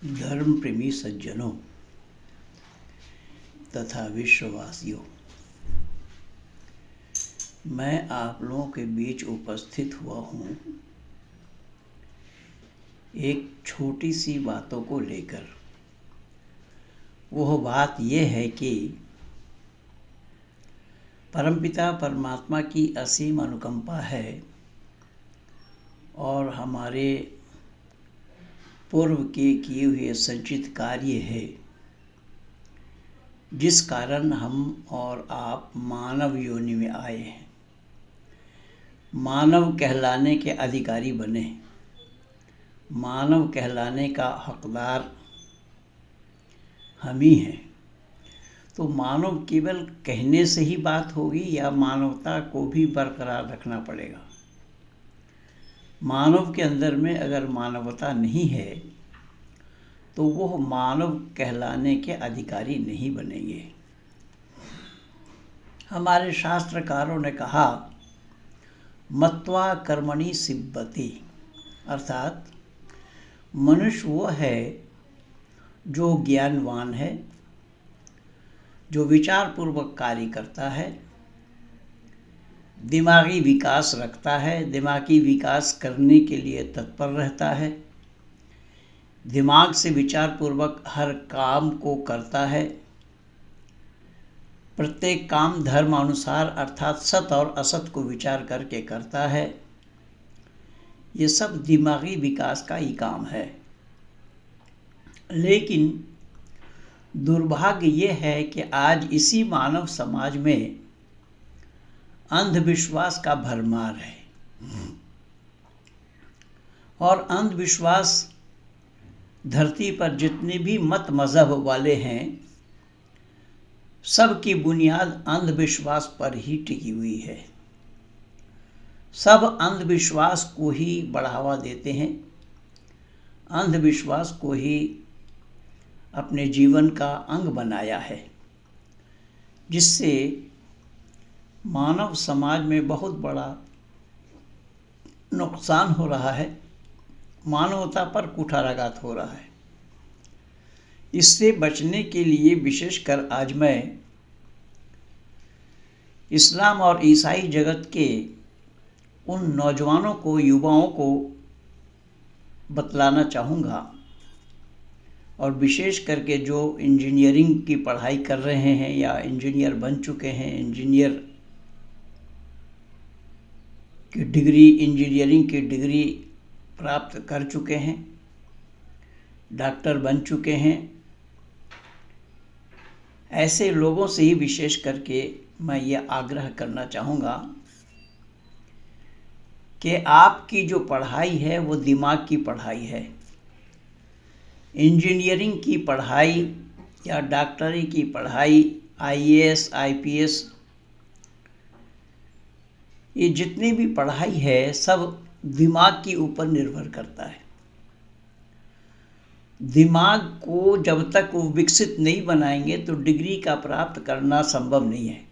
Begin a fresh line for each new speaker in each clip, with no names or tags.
धर्म प्रेमी सज्जनों तथा विश्ववासियों, मैं आप लोगों के बीच उपस्थित हुआ हूँ एक छोटी सी बातों को लेकर। वह बात यह है कि परमपिता परमात्मा की असीम अनुकंपा है और हमारे पूर्व के किए हुए संचित कार्य है, जिस कारण हम और आप मानव योनि में आए हैं, मानव कहलाने के अधिकारी बने, मानव कहलाने का हकदार हम ही हैं। तो मानव केवल कहने से ही बात होगी या मानवता को भी बरकरार रखना पड़ेगा। मानव के अंदर में अगर मानवता नहीं है तो वह मानव कहलाने के अधिकारी नहीं बनेंगे। हमारे शास्त्रकारों ने कहा मत्वा कर्मणि सिद्धति, अर्थात मनुष्य वो है जो ज्ञानवान है, जो विचार पूर्वक कार्य करता है, दिमागी विकास रखता है, दिमागी विकास करने के लिए तत्पर रहता है, दिमाग से विचार पूर्वक हर काम को करता है, प्रत्येक काम धर्म अनुसार अर्थात सत और असत को विचार करके करता है। ये सब दिमागी विकास का ही काम है। लेकिन दुर्भाग्य ये है कि आज इसी मानव समाज में अंधविश्वास का भरमार है और अंधविश्वास धरती पर जितने भी मत मजहब वाले हैं सब की बुनियाद अंधविश्वास पर ही टिकी हुई है। सब अंधविश्वास को ही बढ़ावा देते हैं, अंधविश्वास को ही अपने जीवन का अंग बनाया है, जिससे मानव समाज में बहुत बड़ा नुकसान हो रहा है, मानवता पर कुठाराघात हो रहा है। इससे बचने के लिए विशेषकर आज मैं इस्लाम और ईसाई जगत के उन नौजवानों को, युवाओं को बतलाना चाहूँगा और विशेष करके जो इंजीनियरिंग की पढ़ाई कर रहे हैं या इंजीनियर बन चुके हैं, इंजीनियर की डिग्री, इंजीनियरिंग की डिग्री प्राप्त कर चुके हैं, डॉक्टर बन चुके हैं, ऐसे लोगों से ही विशेष करके मैं ये आग्रह करना चाहूँगा कि आपकी जो पढ़ाई है वो दिमाग की पढ़ाई है। इंजीनियरिंग की पढ़ाई या डॉक्टरी की पढ़ाई, आईएएस, आईपीएस, ये जितनी भी पढ़ाई है सब दिमाग के ऊपर निर्भर करता है। दिमाग को जब तक वो विकसित नहीं बनाएंगे तो डिग्री का प्राप्त करना संभव नहीं है।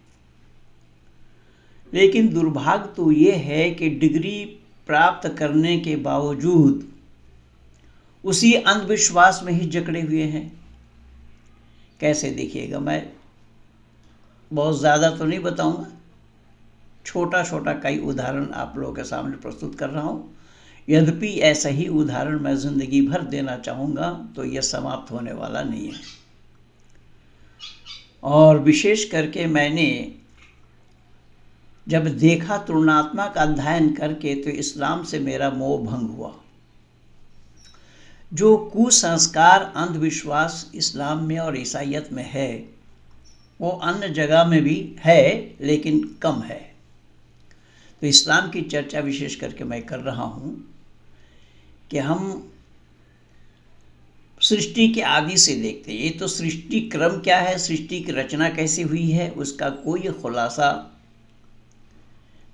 लेकिन दुर्भाग्य तो ये है कि डिग्री प्राप्त करने के बावजूद उसी अंधविश्वास में ही जकड़े हुए हैं। कैसे देखिएगा, मैं बहुत ज़्यादा तो नहीं बताऊंगा, छोटा छोटा कई उदाहरण आप लोगों के सामने प्रस्तुत कर रहा हूँ। यद्यपि ऐसा ही उदाहरण मैं ज़िंदगी भर देना चाहूँगा तो यह समाप्त होने वाला नहीं है। और विशेष करके मैंने जब देखा तुलनात्मक अध्ययन करके तो इस्लाम से मेरा मोह भंग हुआ। जो कुसंस्कार, अंधविश्वास इस्लाम में और ईसाइयत में है वो अन्य जगह में भी है लेकिन कम है। तो इस्लाम की चर्चा विशेष करके मैं कर रहा हूँ कि हम सृष्टि के आदि से देखते हैं। ये तो सृष्टि क्रम क्या है, सृष्टि की रचना कैसे हुई है, उसका कोई खुलासा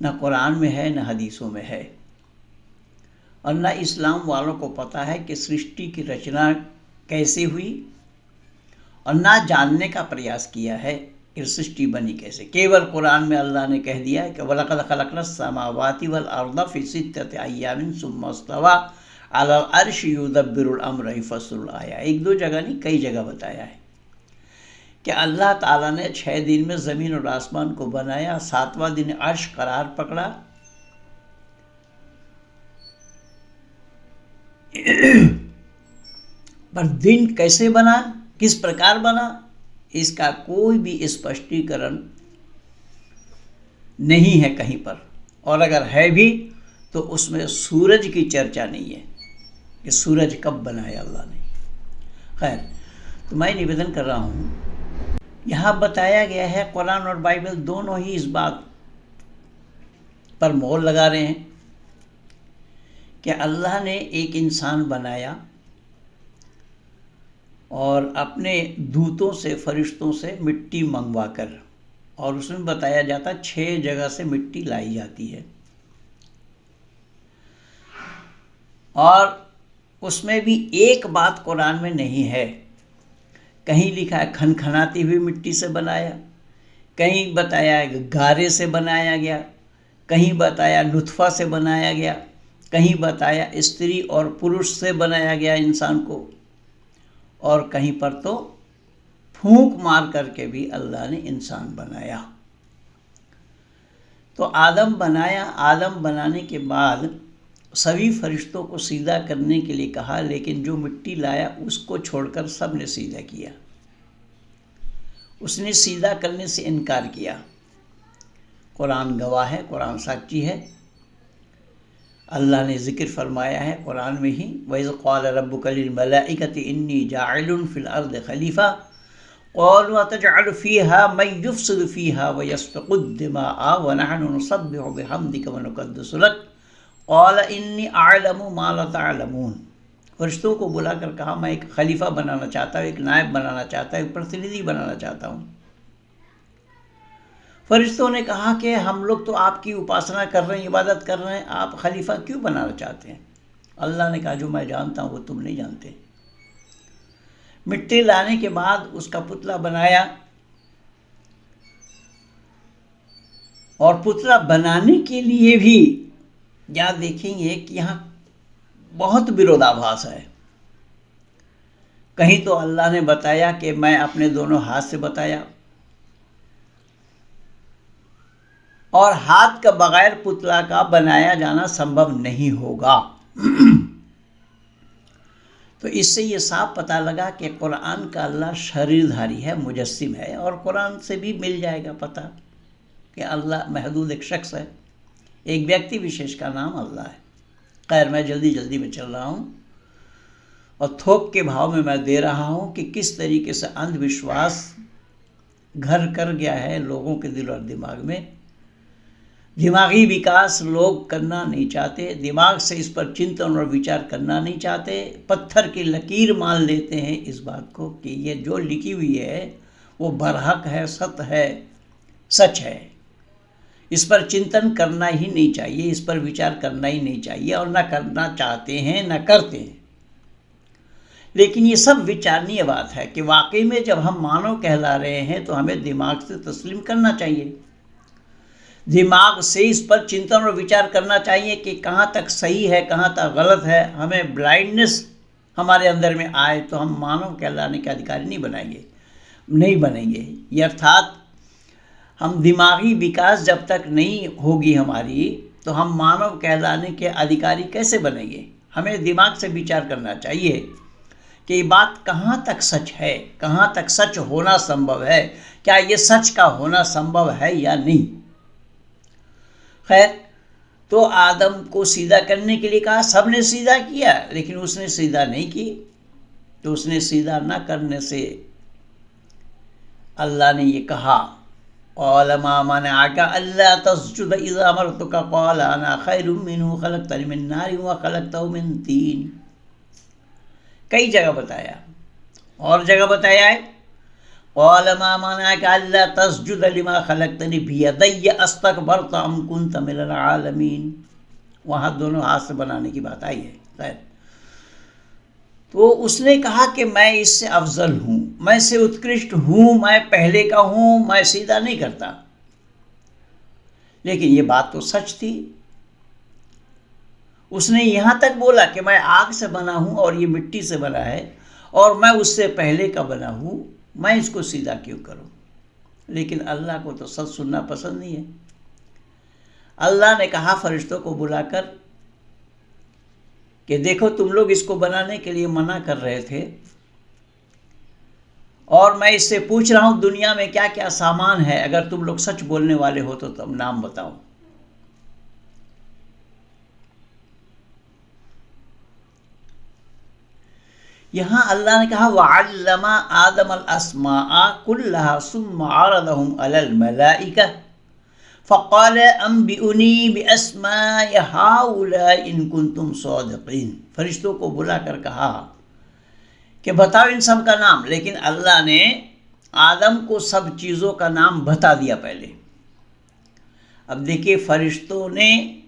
न कुरान में है न हदीसों में है और न इस्लाम वालों को पता है कि सृष्टि की रचना कैसे हुई और ना जानने का प्रयास किया है कि सृष्टि बनी कैसे। केवल कुरान में अल्लाह ने कह दिया है कि वलक़द ख़लक़नस समावाति वल अर्ज़ फ़ी सित्तति अय्यामिन सुम्मा इस्तवा अलल अर्श युदब्बिरुल अम्र फस्लुल आया, एक दो जगह नहीं कई जगह बताया है कि अल्लाह ताला ने 6 दिन में ज़मीन और आसमान को बनाया, 7वां दिन अर्श करार पकड़ा। पर दिन कैसे बना, किस प्रकार बना, इसका कोई भी स्पष्टीकरण नहीं है कहीं पर, और अगर है भी तो उसमें सूरज की चर्चा नहीं है कि सूरज कब बनाया अल्लाह ने। खैर, तो मैं निवेदन कर रहा हूँ, यहाँ बताया गया है, कुरान और बाइबल दोनों ही इस बात पर मोहर लगा रहे हैं कि अल्लाह ने एक इंसान बनाया और अपने दूतों से, फरिश्तों से मिट्टी मंगवा कर, और उसमें बताया जाता 6 जगह से मिट्टी लाई जाती है, और उसमें भी एक बात कुरान में नहीं है। कहीं लिखा है खनखनाती हुई मिट्टी से बनाया, कहीं बताया गारे से बनाया गया, कहीं बताया नुतफ़ा से बनाया गया, कहीं बताया स्त्री और पुरुष से बनाया गया इंसान को, और कहीं पर तो फूंक मार करके भी अल्लाह ने इंसान बनाया। तो आदम बनाया, आदम बनाने के बाद सभी फरिश्तों को सीधा करने के लिए कहा, लेकिन जो मिट्टी लाया उसको छोड़कर सब ने सीधा किया, उसने सीधा करने से इनकार किया। कुरान गवाह है, कुरान साक्षी है। अल्लाह ने ज़िक्र फरमाया है कुरान में ही, वइज़ क़ाल रब्बुका लिल मलाइकति इन्नी जाइलुन फ़िल अर्दि खलीफ़ा क़ालू अतजअलु फ़ीहा मन युफ़्सिदु फ़ीहा व यस्फ़िकु दिमाअ व नहनु नुसब्बिहु बिहम्दिका व नुक़द्दिसु लक क़ाल इन्नी अअलमु मा ला तअलमून। फरिश्तों को बुलाकर कहा, मैं एक खलीफा बनाना चाहता हूँ, एक नायब बनाना चाहता हूँ, एक प्रतिनिधि बनाना चाहता हूँ। फरिश्तों ने कहा कि हम लोग तो आपकी उपासना कर रहे हैं, इबादत कर रहे हैं, आप खलीफा क्यों बनाना चाहते हैं? अल्लाह ने कहा, जो मैं जानता हूँ वो तुम नहीं जानते। मिट्टी लाने के बाद उसका पुतला बनाया, और पुतला बनाने के लिए भी यहाँ देखेंगे कि यहाँ बहुत विरोधाभास है। कहीं तो अल्लाह ने बताया कि मैं अपने दोनों हाथ से बताया, और हाथ का बगैर पुतला का बनाया जाना संभव नहीं होगा। तो इससे ये साफ पता लगा कि कुरान का अल्लाह शरीरधारी है, मुजस्सिम है, और कुरान से भी मिल जाएगा पता कि अल्लाह महदूद एक शख्स है, एक व्यक्ति विशेष का नाम अल्लाह है। खैर, मैं जल्दी में चल रहा हूँ और थोक के भाव में मैं दे रहा हूँ कि किस तरीके से अंधविश्वास घर कर गया है लोगों के दिल और दिमाग में। दिमागी विकास लोग करना नहीं चाहते, दिमाग से इस पर चिंतन और विचार करना नहीं चाहते, पत्थर की लकीर मान लेते हैं इस बात को कि ये जो लिखी हुई है वो बरहक है, सत्य है, सच है। इस पर चिंतन करना ही नहीं चाहिए, इस पर विचार करना ही नहीं चाहिए, और न करना चाहते हैं न करते हैं। लेकिन ये सब विचारणीय बात है कि वाकई में जब हम मानव कहला रहे हैं तो हमें दिमाग से तस्लीम करना चाहिए, दिमाग से इस पर चिंतन और विचार करना चाहिए कि कहाँ तक सही है, कहाँ तक गलत है। हमें ब्लाइंडनेस हमारे अंदर में आए तो हम मानव कहलाने के अधिकारी नहीं बनेंगे। ये अर्थात हम दिमागी विकास जब तक नहीं होगी हमारी तो हम मानव कहलाने के अधिकारी कैसे बनेंगे। हमें दिमाग से विचार करना चाहिए कि ये बात कहाँ तक सच है, कहाँ तक सच होना संभव है, क्या ये सच का होना संभव है या नहीं। खैर, तो आदम को सीधा करने के लिए कहा, सबने सीधा किया, लेकिन उसने सीधा नहीं की। तो उसने सीधा न करने से अल्लाह ने ये कहा, क़ाल मा मनअका अल्ला तस्जुद इज़ अमरतुका क़ाल अना खैरुम मिन्हु खलक़तनी मिन नारिन व खलक़तहु मिन तीन। कई जगह बताया, और जगह बताया है क़ाल मा मनअका अल्ला तस्जुद लिमा खलक़तनी बियदैया अस्तकबरत अम कुन्त मिनल आलमीन। वहाँ दोनों हाथ से बनाने की बात आई है। खैर, तो उसने कहा कि मैं इससे अफजल हूँ, मैं इससे उत्कृष्ट हूँ, मैं पहले का हूँ, मैं सीधा नहीं करता। लेकिन ये बात तो सच थी। उसने यहाँ तक बोला कि मैं आग से बना हूँ और ये मिट्टी से बना है और मैं उससे पहले का बना हूँ, मैं इसको सीधा क्यों करूँ। लेकिन अल्लाह को तो सच सुनना पसंद नहीं है। अल्लाह ने कहा फरिश्तों को बुलाकर कि देखो तुम लोग इसको बनाने के लिए मना कर रहे थे और मैं इससे पूछ रहा हूँ दुनिया में क्या क्या सामान है, अगर तुम लोग सच बोलने वाले हो तो तुम नाम बताओ। यहाँ अल्लाह ने कहा वअल्लमा आदम अल अस्माअ कुल्लहा सुम्मा अरदहुम अलल मलाइका फ़क़ाल अंबिउनी बिअस्माइ हाउलाइ इन कुंतुम सादिक़ीन। फरिश्तों को बुलाकर कहा कि बताओ इन सब का नाम। लेकिन अल्लाह ने आदम को सब चीज़ों का नाम बता दिया पहले। अब देखिए फरिश्तों ने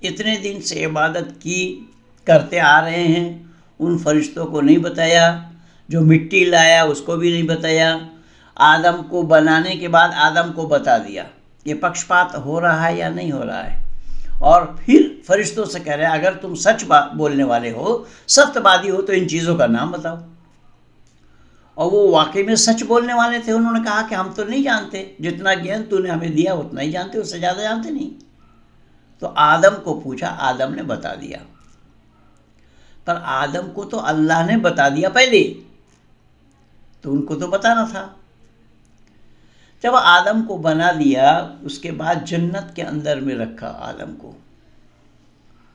इतने दिन से इबादत की करते आ रहे हैं, उन फरिश्तों को नहीं बताया। जो मिट्टी लाया उसको भी नहीं बताया। आदम को बनाने के बाद आदम को बता दिया। ये पक्षपात हो रहा है या नहीं हो रहा है। और फिर फरिश्तों से कह रहे हैं अगर तुम सच बोलने वाले हो, सत्यवादी हो तो इन चीज़ों का नाम बताओ। और वो वाकई में सच बोलने वाले थे। उन्होंने कहा कि हम तो नहीं जानते, जितना ज्ञान तूने हमें दिया उतना ही जानते, उससे ज़्यादा जानते नहीं। तो आदम को पूछा, आदम ने बता दिया। पर आदम को तो अल्लाह ने बता दिया पहले, तो उनको तो बताना था। जब आदम को बना दिया उसके बाद जन्नत के अंदर में रखा आदम को।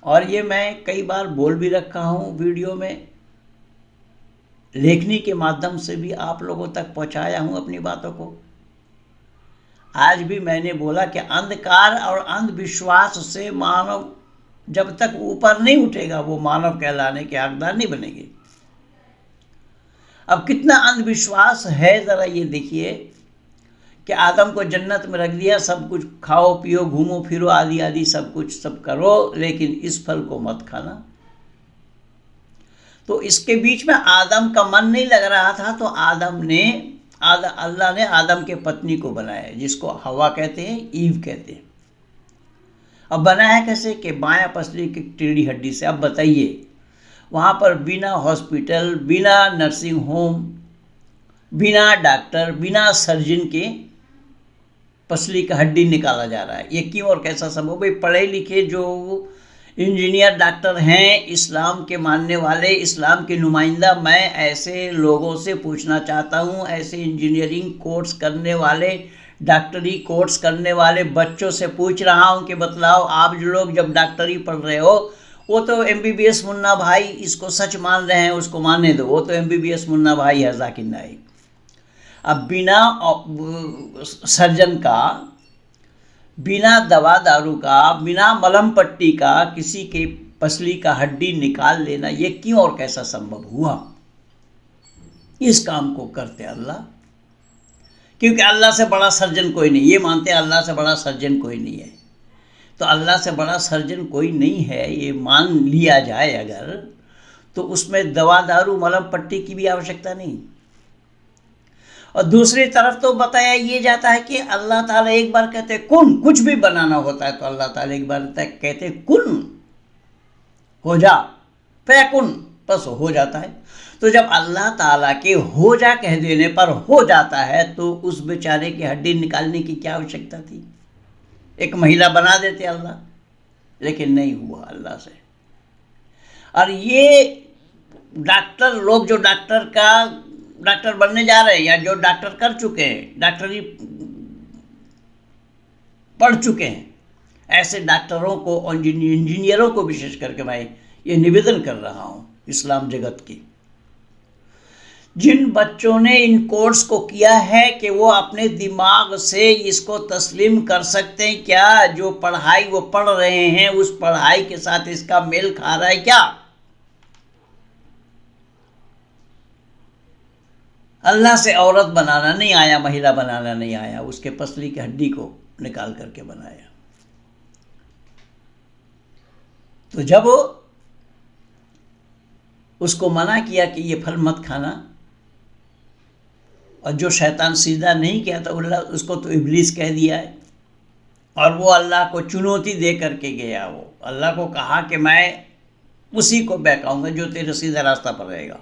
और ये मैं कई बार बोल भी रखा हूँ वीडियो में, लेखनी के माध्यम से भी आप लोगों तक पहुँचाया हूँ अपनी बातों को। आज भी मैंने बोला कि अंधकार और अंधविश्वास से मानव जब तक ऊपर नहीं उठेगा वो मानव कहलाने के हकदार नहीं बनेंगे। अब कितना अंधविश्वास है ज़रा ये देखिए कि आदम को जन्नत में रख दिया, सब कुछ खाओ पियो घूमो फिरो आदि आदि सब कुछ सब करो, लेकिन इस फल को मत खाना। तो इसके बीच में आदम का मन नहीं लग रहा था, तो अल्लाह ने आदम के पत्नी को बनाया, जिसको हवा कहते हैं, ईव कहते हैं। अब बनाया कैसे कि बायां पसली की टेढ़ी हड्डी से। अब बताइए वहाँ पर बिना हॉस्पिटल, बिना नर्सिंग होम, बिना डॉक्टर, बिना सर्जन के पसली का हड्डी निकाला जा रहा है। ये क्यों और कैसा संभव? भाई पढ़े लिखे जो इंजीनियर डॉक्टर हैं, इस्लाम के मानने वाले, इस्लाम के नुमाइंदा, मैं ऐसे लोगों से पूछना चाहता हूँ, ऐसे इंजीनियरिंग कोर्स करने वाले, डॉक्टरी कोर्स करने वाले बच्चों से पूछ रहा हूँ कि बतलाओ आप जो लोग जब डॉक्टरी पढ़ रहे हो, वो तो MBBS मुन्ना भाई इसको सच मान रहे हैं, उसको मानने दो, वो तो MBBS मुन्ना भाई है जाकिर नाइक। अब बिना सर्जन का, बिना दवा दारू का, बिना मलहम पट्टी का किसी के पसली का हड्डी निकाल लेना, ये क्यों और कैसा संभव हुआ? इस काम को करते अल्लाह, क्योंकि अल्लाह से बड़ा सर्जन कोई नहीं। ये मानते हैं अल्लाह से बड़ा सर्जन कोई नहीं है। तो अल्लाह से बड़ा सर्जन कोई नहीं है ये मान लिया जाए अगर, तो उसमें दवा दारू मलहम पट्टी की भी आवश्यकता नहीं। और दूसरी तरफ तो बताया ये जाता है कि अल्लाह ताला एक बार कहते कुन, कुछ भी बनाना होता है तो अल्लाह ताला एक बार कहते कुन हो जा, फैकुन, बस हो जाता है। तो जब अल्लाह ताला के हो जा कह देने पर हो जाता है, तो उस बेचारे की हड्डी निकालने की क्या आवश्यकता थी? एक महिला बना देते अल्लाह, लेकिन नहीं हुआ अल्लाह से। और ये डॉक्टर लोग जो डॉक्टर बनने जा रहे हैं या जो डॉक्टर कर चुके हैं, डॉक्टरी पढ़ चुके हैं, ऐसे डॉक्टरों को और इंजीनियरों को विशेष करके मैं ये निवेदन कर रहा हूँ इस्लाम जगत की, जिन बच्चों ने इन कोर्स को किया है कि वो अपने दिमाग से इसको तस्लीम कर सकते हैं क्या? जो पढ़ाई वो पढ़ रहे हैं उस पढ़ाई के साथ इसका मेल खा रहा है क्या? अल्लाह से औरत बनाना नहीं आया, महिला बनाना नहीं आया, उसके पसली की हड्डी को निकाल करके बनाया। तो जब उसको मना किया कि ये फल मत खाना, और जो शैतान सीधा नहीं किया था उसको तो इब्लीस कह दिया है। और वो अल्लाह को चुनौती दे करके गया। वो अल्लाह को कहा कि मैं उसी को बहकाऊंगा जो तेरे सीधा रास्ता पर रहेगा।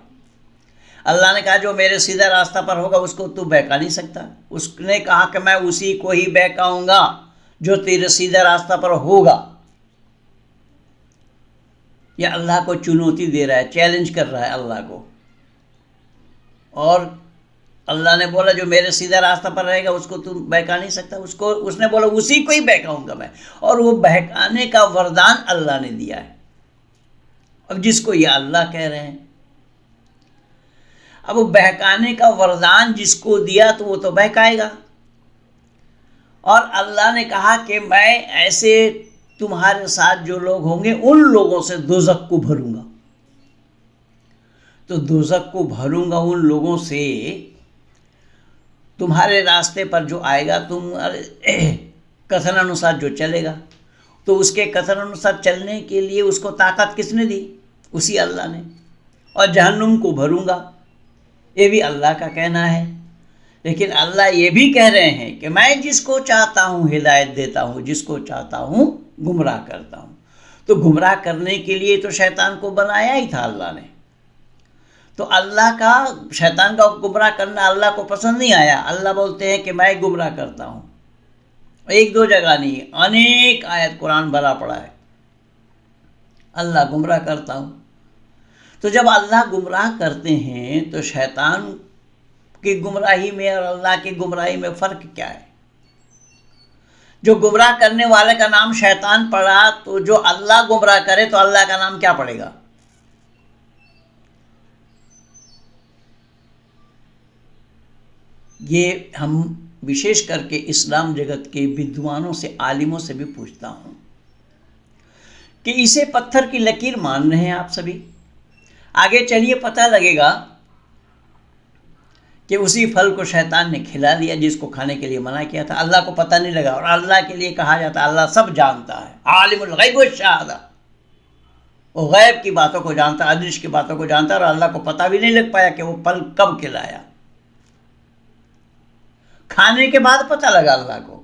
अल्लाह ने कहा जो मेरे सीधा रास्ता पर होगा उसको तू बहका नहीं सकता। उसने कहा कि मैं उसी को ही बहकाऊंगा जो तेरे सीधा रास्ता पर होगा। यह अल्लाह को चुनौती दे रहा है, चैलेंज कर रहा है अल्लाह को। और अल्लाह ने बोला जो मेरे सीधा रास्ता पर रहेगा उसको तू बहका नहीं सकता। उसने बोला उसी को ही बहकाऊंगा मैं। और वो बहकाने का वरदान अल्लाह ने दिया है। अब जिसको ये अल्लाह कह रहे हैं, अब वो बहकाने का वरदान जिसको दिया तो वो तो बहकाएगा। और अल्लाह ने कहा कि मैं ऐसे तुम्हारे साथ जो लोग होंगे उन लोगों से दोज़ख को भरूंगा। तो दोज़ख को भरूंगा उन लोगों से, तुम्हारे रास्ते पर जो आएगा, तुम कथन अनुसार जो चलेगा, तो उसके कथन अनुसार चलने के लिए उसको ताकत किसने दी? उसी अल्लाह ने। और जहन्नुम को भरूंगा, ये भी अल्लाह का कहना है। लेकिन अल्लाह ये भी कह रहे हैं कि मैं जिसको चाहता हूँ हिदायत देता हूँ, जिसको चाहता हूँ गुमराह करता हूँ। तो गुमराह करने के लिए तो शैतान को बनाया ही था अल्लाह ने। तो अल्लाह का शैतान का गुमराह करना अल्लाह को पसंद नहीं आया। अल्लाह बोलते हैं कि मैं गुमराह करता हूँ। एक दो जगह नहीं, अनेक आयत कुरान भरा पड़ा है, अल्लाह गुमराह करता हूँ। तो जब अल्लाह गुमराह करते हैं तो शैतान की गुमराही में और अल्लाह की गुमराही में फ़र्क क्या है? जो गुमराह करने वाले का नाम शैतान पड़ा, तो जो अल्लाह गुमराह करे तो अल्लाह का नाम क्या पड़ेगा? ये हम विशेष करके इस्लाम जगत के विद्वानों से, आलिमों से भी पूछता हूँ कि इसे पत्थर की लकीर मान रहे हैं आप सभी। आगे चलिए पता लगेगा कि उसी फल को शैतान ने खिला दिया जिसको खाने के लिए मना किया था। अल्लाह को पता नहीं लगा। और अल्लाह के लिए कहा जाता है अल्लाह सब जानता है, आलिमुल गैब वश्शहादा। वो गैब की बातों को जानता है, अदृश्य की बातों को जानता है। और अल्लाह को पता भी नहीं लग पाया कि वो फल कब खिलाया। खाने के बाद पता लगा अल्लाह को।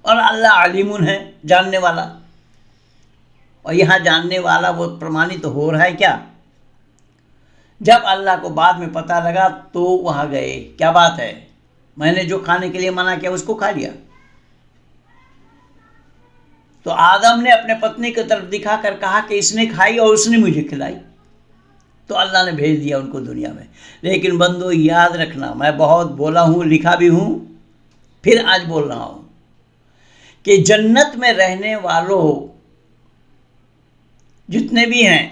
और अल्लाह अलीमुन है, जानने वाला। और यहाँ जानने वाला वो प्रमाणित हो रहा है क्या? जब अल्लाह को बाद में पता लगा तो वहाँ गए, क्या बात है, मैंने जो खाने के लिए मना किया उसको खा लिया। तो आदम ने अपने पत्नी की तरफ दिखाकर कहा कि इसने खाई और उसने मुझे खिलाई। तो अल्लाह ने भेज दिया उनको दुनिया में। लेकिन बंदो याद रखना, मैं बहुत बोला हूँ, लिखा भी हूँ, फिर आज बोल रहा हूँ कि जन्नत में रहने वालों जितने भी हैं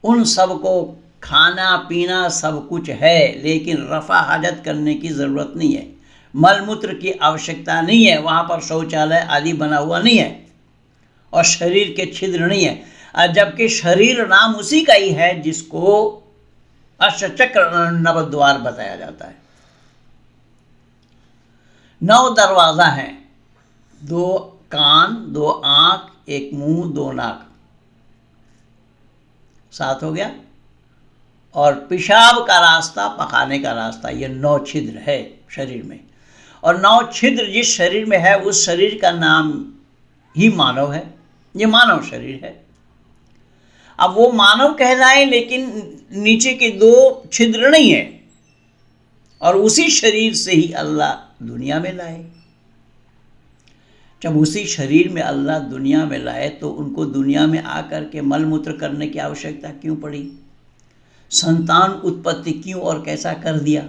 उन सबको खाना पीना सब कुछ है, लेकिन रफ़ा हाजत करने की ज़रूरत नहीं है, मल मूत्र की आवश्यकता नहीं है, वहाँ पर शौचालय आदि बना हुआ नहीं है और शरीर के छिद्र नहीं है। जबकि शरीर नाम उसी का ही है जिसको अष्टचक्र नवद्वार बताया जाता है। 9 दरवाज़ा हैं, 2 कान, 2 आँख, 1 मुंह, 2 नाक, 7 हो गया। और पेशाब का रास्ता, पखाने का रास्ता, ये 9 छिद्र है शरीर में। और 9 छिद्र जिस शरीर में है उस शरीर का नाम ही मानव है। ये मानव शरीर है। अब वो मानव कहलाए लेकिन नीचे के 2 छिद्र नहीं है। और उसी शरीर से ही अल्लाह दुनिया में लाए। जब उसी शरीर में अल्लाह दुनिया में लाए तो उनको दुनिया में आकर के मल मूत्र करने की आवश्यकता क्यों पड़ी? संतान उत्पत्ति क्यों और कैसा कर दिया?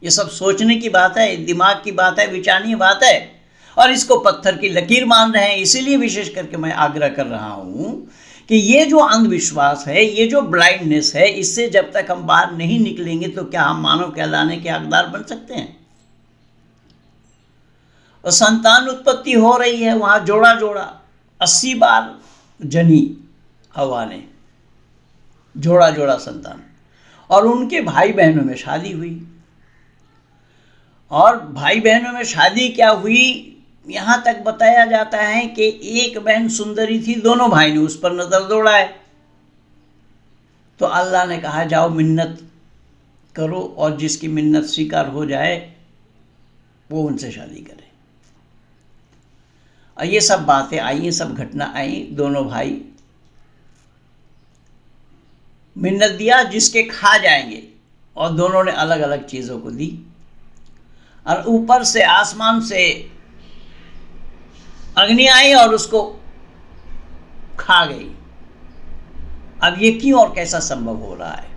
ये सब सोचने की बात है, दिमाग की बात है, विचारणीय बात है। और इसको पत्थर की लकीर मान रहे हैं। इसीलिए विशेष करके मैं आग्रह कर रहा हूं कि ये जो अंधविश्वास है, ये जो ब्लाइंडनेस है, इससे जब तक हम बाहर नहीं निकलेंगे तो क्या हम मानव कहलाने के हकदार बन सकते हैं? और संतान उत्पत्ति हो रही है, वहाँ जोड़ा जोड़ा 80 बार जनी हवा ने, जोड़ा जोड़ा संतान। और उनके भाई बहनों में शादी हुई। और भाई बहनों में शादी क्या हुई, यहाँ तक बताया जाता है कि एक बहन सुंदरी थी, दोनों भाई ने उस पर नजर दौड़ाए। तो अल्लाह ने कहा जाओ मिन्नत करो और जिसकी मिन्नत स्वीकार हो जाए वो उनसे शादी करे। और ये सब बातें आई, ये सब घटना आई, दोनों भाई मिन्नत दिया जिसके खा जाएंगे, और दोनों ने अलग अलग चीज़ों को दी, और ऊपर से आसमान से अग्नि आई और उसको खा गई। अब ये क्यों और कैसा संभव हो रहा है?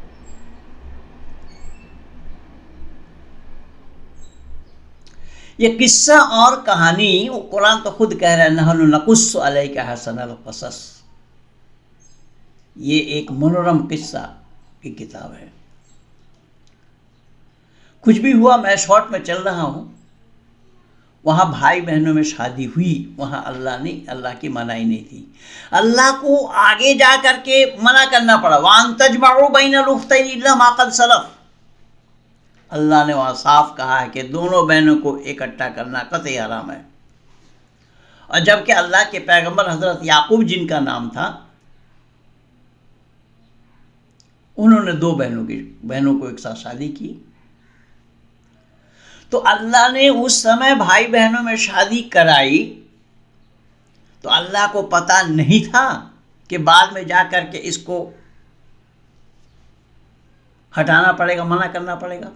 ये किस्सा और कहानी, वो कुरान तो खुद कह रहा है, नहनु नकुस्सु अलैका हसनल क़सस। ये एक मनोरम किस्सा की किताब है। कुछ भी हुआ, मैं शॉर्ट में चल रहा हूं। वहां भाई बहनों में शादी हुई, वहां अल्लाह की मनाही नहीं थी। अल्लाह को आगे जा करके मना करना पड़ा, वान तजमउ बैनल उख्तैन इल्ला मा क़द सलफ। अल्लाह ने वहां साफ कहा है कि दोनों बहनों को इकट्ठा करना कतई हराम है। और जबकि अल्लाह के पैगंबर हजरत याकूब जिनका नाम था, उन्होंने दो बहनों को एक साथ शादी की। तो अल्लाह ने उस समय भाई बहनों में शादी कराई, तो अल्लाह को पता नहीं था कि बाद में जा कर के इसको हटाना पड़ेगा, मना करना पड़ेगा।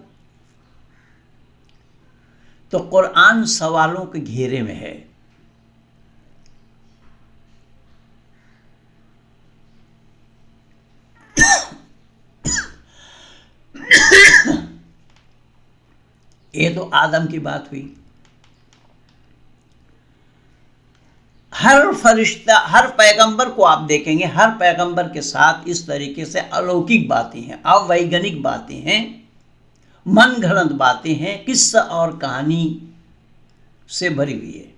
तो कुरान सवालों के घेरे में है। ये तो आदम की बात हुई। हर फरिश्ता, हर पैगंबर को आप देखेंगे, हर पैगंबर के साथ इस तरीके से अलौकिक बातें हैं, अवैज्ञानिक बातें हैं, मन घड़ंत बातें हैं, किस्सा और कहानी से भरी हुई है,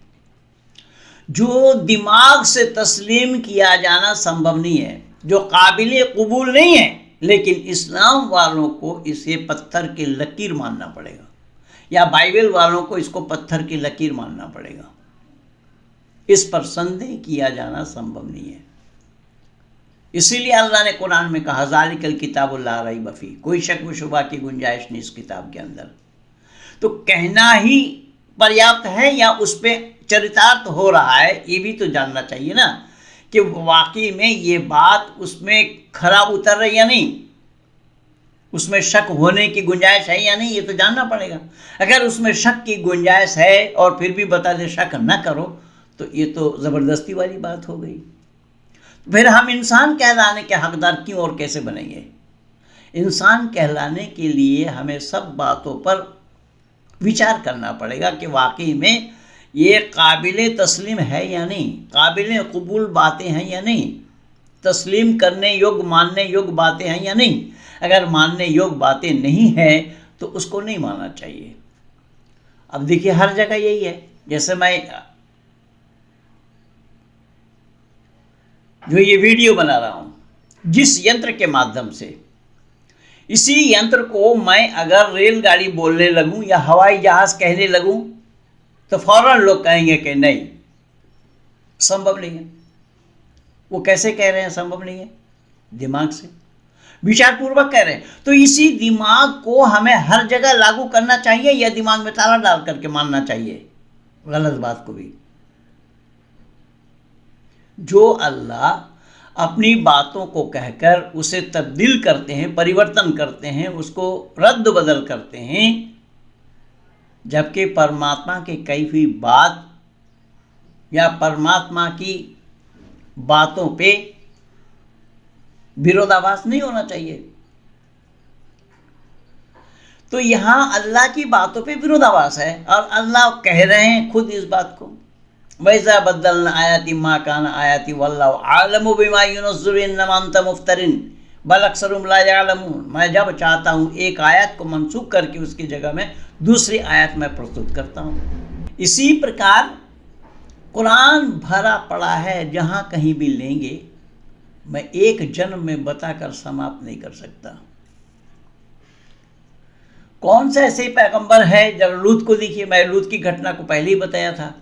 जो दिमाग से तस्लीम किया जाना संभव नहीं है, जो काबिल कबूल नहीं है। लेकिन इस्लाम वालों को इसे पत्थर की लकीर मानना पड़ेगा, या बाइबल वालों को इसको पत्थर की लकीर मानना पड़ेगा। इस पर संदेह किया जाना संभव नहीं है। इसीलिए अल्लाह ने कुरान में कहा, ज़ालिकल किताबु ला रैब फीह, कोई शक व शुबा की गुंजाइश नहीं इस किताब के अंदर। तो कहना ही पर्याप्त है या उस पर चरितार्थ हो रहा है, ये भी तो जानना चाहिए ना, कि वाकई में ये बात उसमें खरा उतर रही या नहीं, उसमें शक होने की गुंजाइश है या नहीं, ये तो जानना पड़ेगा। अगर उसमें शक की गुंजाइश है और फिर भी बता दे शक न करो, तो ये तो ज़बरदस्ती वाली बात हो गई। फिर हम इंसान कहलाने के हकदार क्यों और कैसे बनेंगे? इंसान कहलाने के लिए हमें सब बातों पर विचार करना पड़ेगा कि वाकई में ये काबिल तस्लीम है या नहीं, काबिल कबूल बातें हैं या नहीं, तस्लीम करने योग्य, मानने योग्य बातें हैं या नहीं। अगर मानने योग्य बातें नहीं हैं तो उसको नहीं मानना चाहिए। अब देखिए हर जगह यही है। जैसे मैं जो ये वीडियो बना रहा हूँ, जिस यंत्र के माध्यम से, इसी यंत्र को मैं अगर रेलगाड़ी बोलने लगूं या हवाई जहाज कहने लगूं तो फौरन लोग कहेंगे कि नहीं, संभव नहीं है। वो कैसे कह रहे हैं संभव नहीं है? दिमाग से, विचार पूर्वक कह रहे हैं। तो इसी दिमाग को हमें हर जगह लागू करना चाहिए या दिमाग में ताला डाल करके मानना चाहिए गलत बात को भी? जो अल्लाह अपनी बातों को कहकर उसे तब्दील करते हैं, परिवर्तन करते हैं, उसको रद्द बदल करते हैं, जबकि परमात्मा की कही हुई बात या परमात्मा की बातों पे विरोधाभास नहीं होना चाहिए। तो यहां अल्लाह की बातों पे विरोधाभास है और अल्लाह कह रहे हैं खुद इस बात को, वैसा बदलना आयाति मा काना आयाति वल्लाहु आलमु बिमा युनज़्ज़िलु इन्नमा अंत मुफ्तरिन बल अक्सरुहुम ला यअलमून। मैं जब चाहता हूँ एक आयत को मनसूख करके उसकी जगह में दूसरी आयत में प्रस्तुत करता हूँ। इसी प्रकार कुरान भरा पड़ा है, जहाँ कहीं भी लेंगे मैं एक जन्म में बताकर समाप्त नहीं कर सकता। कौन सा ऐसे पैगंबर है? जब लूत को देखिए, मैं लूत की घटना को पहले ही बताया था।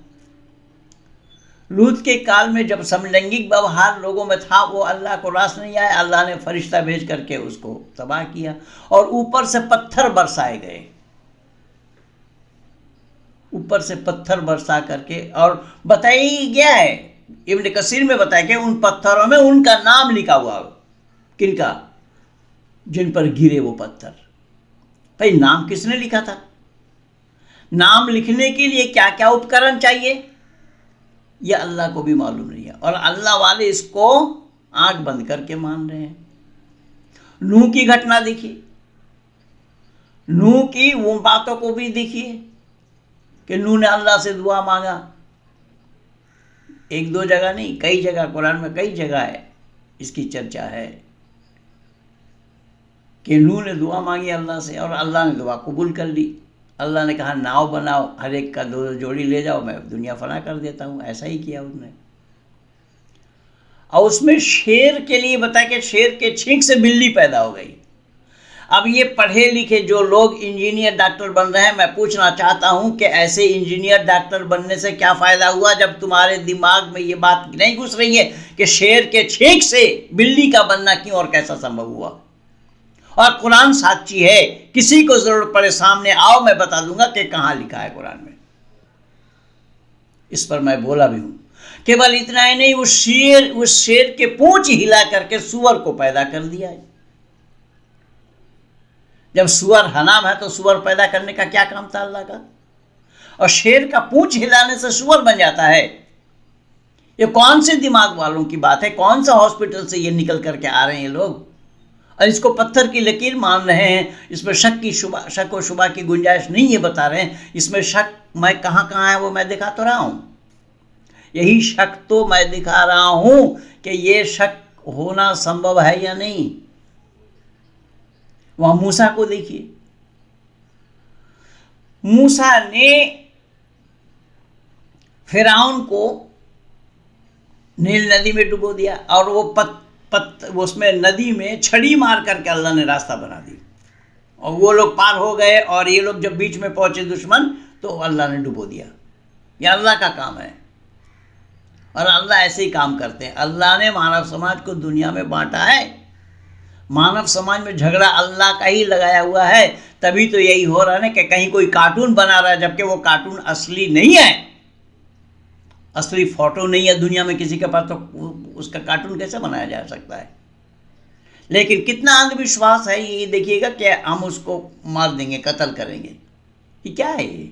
लूत के काल में जब समलैंगिक व्यवहार लोगों में था, वो अल्लाह को रास नहीं आया। अल्लाह ने फरिश्ता भेज करके उसको तबाह किया और ऊपर से पत्थर बरसाए गए। ऊपर से पत्थर बरसा करके, और बताया ही गया है, इब्न कसीर में बताया कि उन पत्थरों में उनका नाम लिखा हुआ। किनका? जिन पर गिरे वो पत्थर। भाई नाम किसने लिखा था? नाम लिखने के लिए क्या क्या उपकरण चाहिए यह अल्लाह को भी मालूम नहीं है, और अल्लाह वाले इसको आंख बंद करके मान रहे हैं। नूह की घटना देखिए, नूह की वो बातों को भी देखिए कि नूह ने अल्लाह से दुआ मांगा। एक दो जगह नहीं, कई जगह, कुरान में कई जगह है इसकी चर्चा है कि नूह ने दुआ मांगी अल्लाह से और अल्लाह ने दुआ कबूल कर ली। अल्लाह ने कहा नाव बनाओ, हर एक का दो जोड़ी ले जाओ, मैं दुनिया फना कर देता हूँ। ऐसा ही किया उसने। और उसमें शेर के लिए बताया कि शेर के छींक से बिल्ली पैदा हो गई। अब ये पढ़े लिखे जो लोग इंजीनियर डॉक्टर बन रहे हैं, मैं पूछना चाहता हूं कि ऐसे इंजीनियर डॉक्टर बनने से क्या फायदा हुआ जब तुम्हारे दिमाग में ये बात नहीं घुस रही है कि शेर के छींक से बिल्ली का बनना क्यों और कैसा संभव हुआ। और कुरान साक्षी है, किसी को जरूरत पड़े सामने आओ, मैं बता दूंगा कि कहां लिखा है कुरान में। इस पर मैं बोला भी हूं। केवल इतना ही नहीं, उस शेर के पूंछ हिला करके सुअर को पैदा कर दिया है। जब सुअर हराम है तो सुअर पैदा करने का क्या काम था अल्लाह का? और शेर का पूंछ हिलाने से सुअर बन जाता है। ये कौन से दिमाग वालों की बात है? कौन सा हॉस्पिटल से ये निकल करके आ रहे हैं लोग और इसको पत्थर की लकीर मान रहे हैं। इसमें शक व शुबा की गुंजाइश नहीं, ये बता रहे हैं। इसमें शक मैं कहाँ है वो मैं दिखा तो रहा हूं। यही शक तो मैं दिखा रहा हूं कि ये शक होना संभव है या नहीं। वहां मूसा को देखिए, मूसा ने फिरौन को नील नदी में डुबो दिया और वो उसमें नदी में छड़ी मार करके अल्लाह ने रास्ता बना दी और वो लोग पार हो गए। और ये लोग जब बीच में पहुंचे दुश्मन, तो अल्लाह ने डुबो दिया। ये अल्लाह का काम है और अल्लाह ऐसे ही काम करते हैं। अल्लाह ने मानव समाज को दुनिया में बांटा है। मानव समाज में झगड़ा अल्लाह का ही लगाया हुआ है। तभी तो यही हो रहा है कि कहीं कोई कार्टून बना रहा है जबकि वो कार्टून असली नहीं है, असली फोटो नहीं है दुनिया में किसी के पास, तो उसका कार्टून कैसे बनाया जा सकता है। लेकिन कितना अंधविश्वास है ये देखिएगा कि हम उसको मार देंगे, कत्ल करेंगे। ये क्या है? ये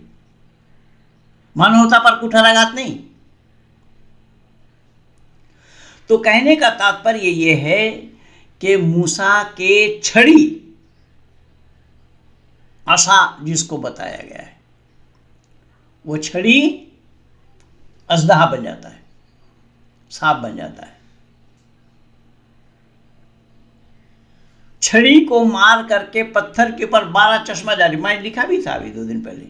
मानवता पर कुठाराघात नहीं। तो कहने का तात्पर्य ये है कि मूसा के छड़ी, आशा जिसको बताया गया है, वो छड़ी अजदहा बन जाता है, सांप बन जाता है। छड़ी को मार करके पत्थर के ऊपर 12 चश्मा जारी, मैं लिखा भी था अभी 2 दिन पहले।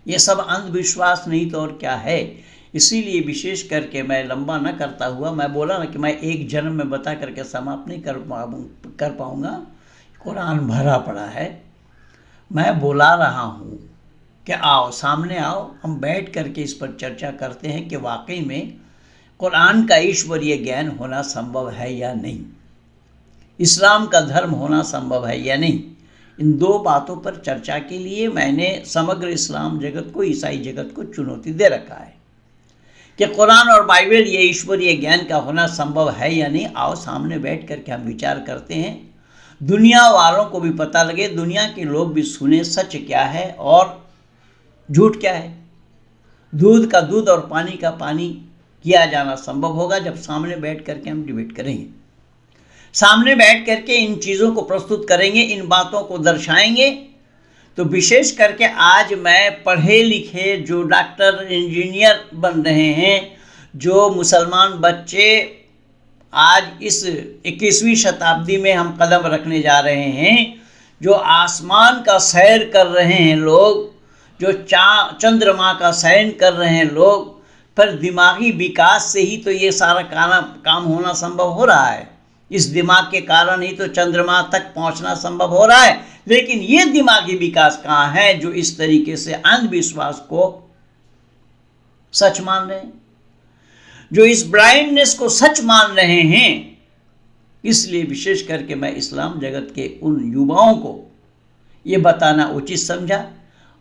ये सब अंधविश्वास नहीं तो और क्या है। इसीलिए विशेष करके मैं लंबा न करता हुआ, मैं बोला ना कि मैं एक जन्म में बता करके समाप्त नहीं कर पाऊंगा। कुरान भरा पड़ा है। मैं बोला रहा हूँ कि आओ, सामने आओ, हम बैठ करके इस पर चर्चा करते हैं कि वाकई में कुरान का ईश्वरीय ज्ञान होना संभव है या नहीं, इस्लाम का धर्म होना संभव है या नहीं। इन 2 बातों पर चर्चा के लिए मैंने समग्र इस्लाम जगत को, ईसाई जगत को चुनौती दे रखा है कि कुरान और बाइबल ये ईश्वरीय ज्ञान का होना संभव है या नहीं। आओ सामने बैठ करके हम विचार करते हैं, दुनिया वालों को भी पता लगे, दुनिया के लोग भी सुने सच क्या है और झूठ क्या है। दूध का दूध और पानी का पानी किया जाना संभव होगा जब सामने बैठ करके हम डिबेट करेंगे, सामने बैठ करके इन चीज़ों को प्रस्तुत करेंगे, इन बातों को दर्शाएंगे। तो विशेष करके आज मैं पढ़े लिखे जो डॉक्टर इंजीनियर बन रहे हैं, जो मुसलमान बच्चे आज इस 21वीं शताब्दी में हम कदम रखने जा रहे हैं, जो आसमान का सैर कर रहे हैं लोग, जो चंद्रमा का सैर कर रहे हैं लोग, पर दिमागी विकास से ही तो ये सारा काम होना संभव हो रहा है। इस दिमाग के कारण ही तो चंद्रमा तक पहुंचना संभव हो रहा है। लेकिन ये दिमागी विकास कहाँ है जो इस तरीके से अंधविश्वास को सच मान रहे हैं, जो इस ब्लाइंडनेस को सच मान रहे हैं। इसलिए विशेष करके मैं इस्लाम जगत के उन युवाओं को ये बताना उचित समझा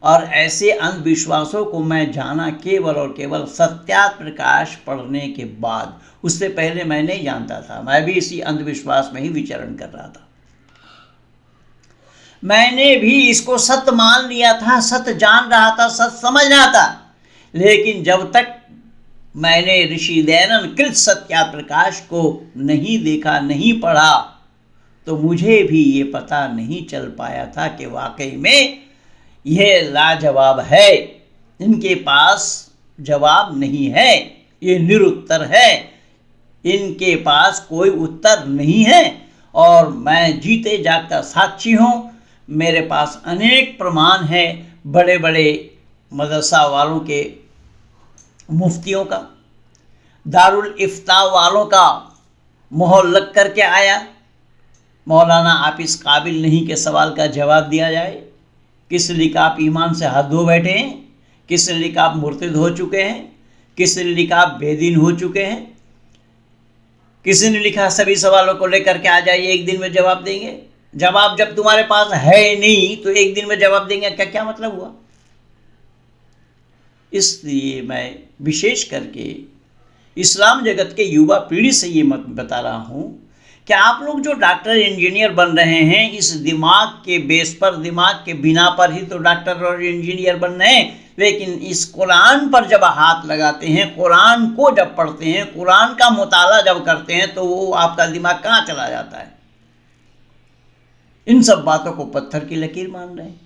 और ऐसे अंधविश्वासों को मैं जाना केवल और केवल सत्यार्थ प्रकाश पढ़ने के बाद। उससे पहले मैं नहीं जानता था, मैं भी इसी अंधविश्वास में ही विचरण कर रहा था। मैंने भी इसको सत्य मान लिया था, सत्य जान रहा था, सत्य समझ रहा था, लेकिन जब तक मैंने ऋषि दयानंद कृत सत्यार्थ प्रकाश को नहीं देखा, नहीं पढ़ा, तो मुझे भी ये पता नहीं चल पाया था कि वाकई में यह लाजवाब है, इनके पास जवाब नहीं है, ये निरुत्तर है, इनके पास कोई उत्तर नहीं है। और मैं जीते जागता साक्षी हूँ, मेरे पास अनेक प्रमाण हैं बड़े बड़े मदरसा वालों के, मुफ्तियों का, दारुल इफ्ता वालों का मोहर लग करके आया। मौलाना आप इस काबिल नहीं कि सवाल का जवाब दिया जाए। किस लिखा आप ईमान से हाथ धो बैठे हैं, किस लिखा आप मुर्तिद हो चुके हैं, किस लिखा आप बेदीन हो चुके हैं, किसी ने लिखा सभी सवालों को लेकर के आ जाइए, एक दिन में जवाब देंगे। जवाब जब तुम्हारे पास है नहीं तो एक दिन में जवाब देंगे, क्या मतलब हुआ? इसलिए मैं विशेष करके इस्लाम जगत के युवा पीढ़ी से ये मत बता रहा हूँ कि आप लोग जो डॉक्टर इंजीनियर बन रहे हैं, इस दिमाग के बेस पर, दिमाग के बिना पर ही तो डॉक्टर और इंजीनियर बन रहे हैं, लेकिन इस कुरान पर जब हाथ लगाते हैं, कुरान को जब पढ़ते हैं, कुरान का मुताला जब करते हैं, तो वो आपका दिमाग कहाँ चला जाता है? इन सब बातों को पत्थर की लकीर मान रहे हैं।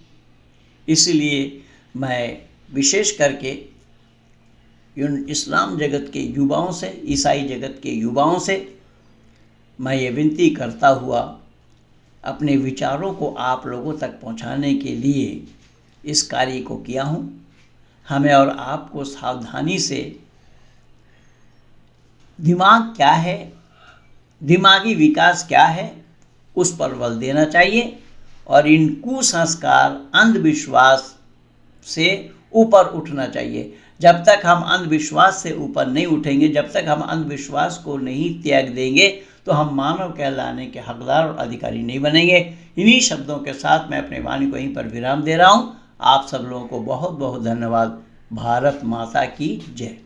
इसलिए मैं विशेष करके इस्लाम जगत के युवाओं से, ईसाई जगत के युवाओं से मैं ये विनती करता हुआ अपने विचारों को आप लोगों तक पहुंचाने के लिए इस कार्य को किया हूं। हमें और आपको सावधानी से दिमाग क्या है, दिमागी विकास क्या है, उस पर बल देना चाहिए और इन कुसंस्कार, अंधविश्वास से ऊपर उठना चाहिए। जब तक हम अंधविश्वास से ऊपर नहीं उठेंगे, जब तक हम अंधविश्वास को नहीं त्याग देंगे, तो हम मानव कहलाने के हकदार और अधिकारी नहीं बनेंगे। इन्हीं शब्दों के साथ मैं अपनी वाणी को यहीं पर विराम दे रहा हूँ। आप सब लोगों को बहुत बहुत धन्यवाद। भारत माता की जय।